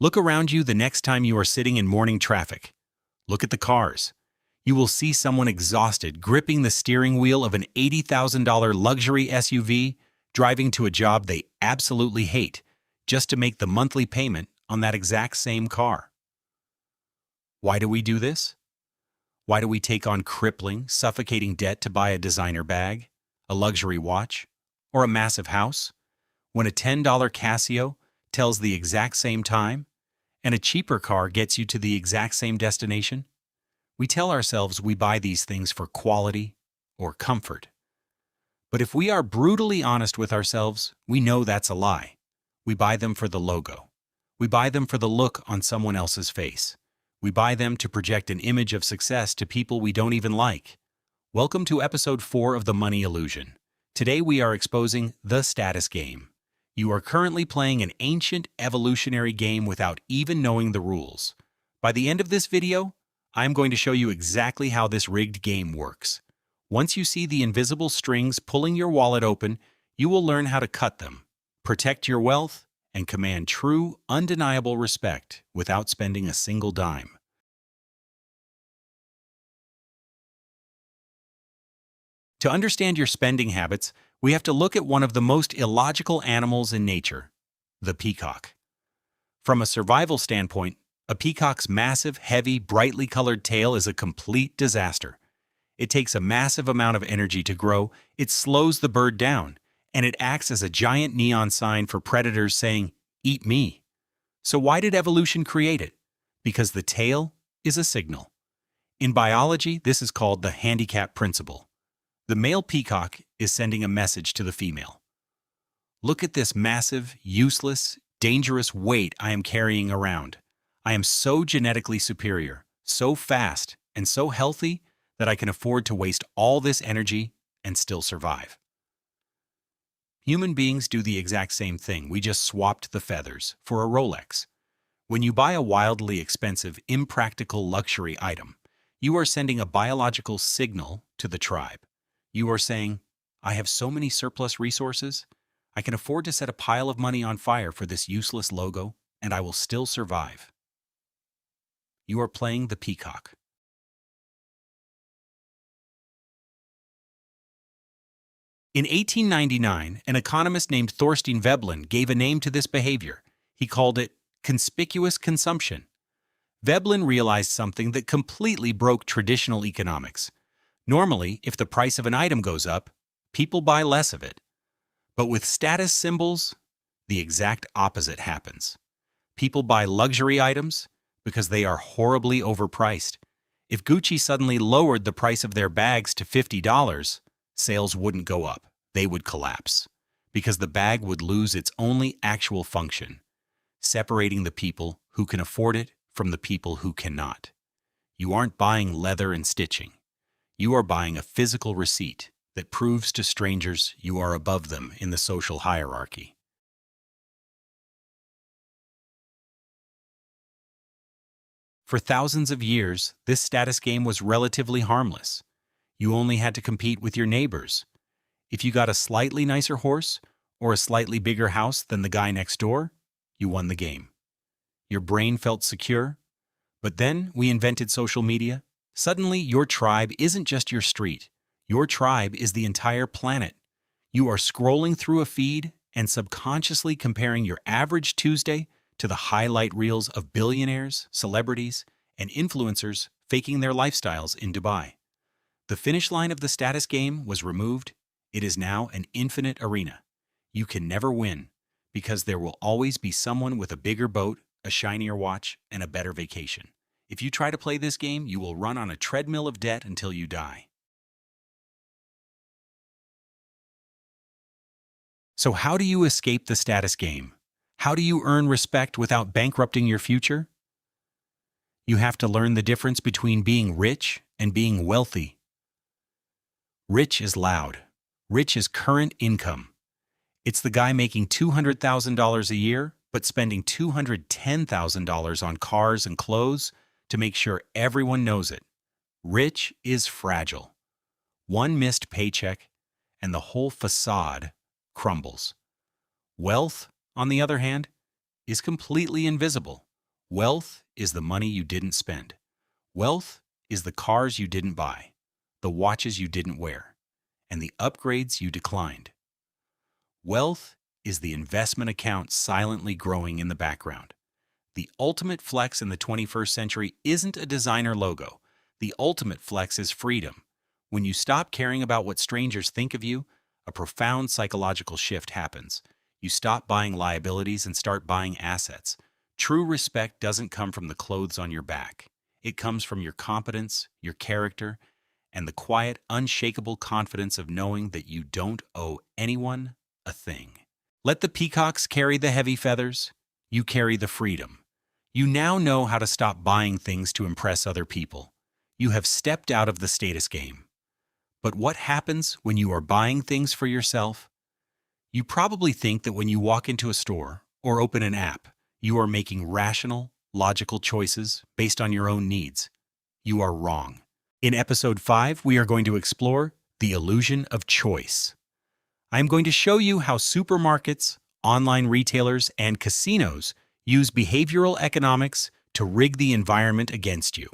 Look around you the next time you are sitting in morning traffic. Look at the cars. You will see someone exhausted gripping the steering wheel of an $80,000 luxury SUV, driving to a job they absolutely hate, just to make the monthly payment on that exact same car. Why do we do this? Why do we take on crippling, suffocating debt to buy a designer bag, a luxury watch, or a massive house, when a $10 Casio tells the exact same time, and a cheaper car gets you to the exact same destination? We tell ourselves we buy these things for quality or comfort. But if we are brutally honest with ourselves, we know that's a lie. We buy them for the logo. We buy them for the look on someone else's face. We buy them to project an image of success to people we don't even like. Welcome to episode 4 of The Money Illusion. Today we are exposing the status game. You are currently playing an ancient evolutionary game without even knowing the rules. By the end of this video, I'm going to show you exactly how this rigged game works. Once you see the invisible strings pulling your wallet open, you will learn how to cut them, protect your wealth, and command true, undeniable respect without spending a single dime. To understand your spending habits, we have to look at one of the most illogical animals in nature, the peacock. From a survival standpoint, a peacock's massive, heavy, brightly colored tail is a complete disaster. It takes a massive amount of energy to grow, it slows the bird down, and it acts as a giant neon sign for predators saying, "Eat me." So why did evolution create it? Because the tail is a signal. In biology, this is called the handicap principle. The male peacock is sending a message to the female. Look at this massive, useless, dangerous weight I am carrying around. I am so genetically superior, so fast, and so healthy that I can afford to waste all this energy and still survive. Human beings do the exact same thing. We just swapped the feathers for a Rolex. When you buy a wildly expensive, impractical luxury item, you are sending a biological signal to the tribe. You are saying, I have so many surplus resources, I can afford to set a pile of money on fire for this useless logo, and I will still survive. You are playing the peacock. In 1899, an economist named Thorstein Veblen gave a name to this behavior. He called it conspicuous consumption. Veblen realized something that completely broke traditional economics. Normally, if the price of an item goes up, people buy less of it. But with status symbols, the exact opposite happens. People buy luxury items because they are horribly overpriced. If Gucci suddenly lowered the price of their bags to $50, sales wouldn't go up, they would collapse, because the bag would lose its only actual function, separating the people who can afford it from the people who cannot. You aren't buying leather and stitching. You are buying a physical receipt that proves to strangers you are above them in the social hierarchy. For thousands of years, this status game was relatively harmless. You only had to compete with your neighbors. If you got a slightly nicer horse or a slightly bigger house than the guy next door, you won the game. Your brain felt secure. But then we invented social media. Suddenly, your tribe isn't just your street. Your tribe is the entire planet. You are scrolling through a feed and subconsciously comparing your average Tuesday to the highlight reels of billionaires, celebrities, and influencers faking their lifestyles in Dubai. The finish line of the status game was removed. It is now an infinite arena. You can never win because there will always be someone with a bigger boat, a shinier watch, and a better vacation. If you try to play this game, you will run on a treadmill of debt until you die. So how do you escape the status game? How do you earn respect without bankrupting your future? You have to learn the difference between being rich and being wealthy. Rich is loud. Rich is current income. It's the guy making $200,000 a year, but spending $210,000 on cars and clothes to make sure everyone knows it. Rich is fragile. One missed paycheck, and the whole facade crumbles. Wealth, on the other hand, is completely invisible. Wealth is the money you didn't spend. Wealth is the cars you didn't buy, the watches you didn't wear, and the upgrades you declined. Wealth is the investment account silently growing in the background. The ultimate flex in the 21st century isn't a designer logo. The ultimate flex is freedom. When you stop caring about what strangers think of you, a profound psychological shift happens. You stop buying liabilities and start buying assets. True respect doesn't come from the clothes on your back. It comes from your competence, your character, and the quiet, unshakable confidence of knowing that you don't owe anyone a thing. Let the peacocks carry the heavy feathers. You carry the freedom. You now know how to stop buying things to impress other people. You have stepped out of the status game. But what happens when you are buying things for yourself? You probably think that when you walk into a store or open an app, you are making rational, logical choices based on your own needs. You are wrong. In episode 5, we are going to explore the illusion of choice. I am going to show you how supermarkets, online retailers, and casinos use behavioral economics to rig the environment against you.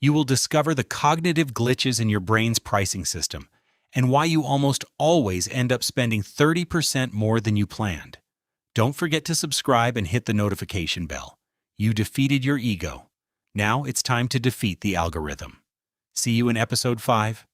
You will discover the cognitive glitches in your brain's pricing system and why you almost always end up spending 30% more than you planned. Don't forget to subscribe and hit the notification bell. You defeated your ego. Now it's time to defeat the algorithm. See you in episode 5.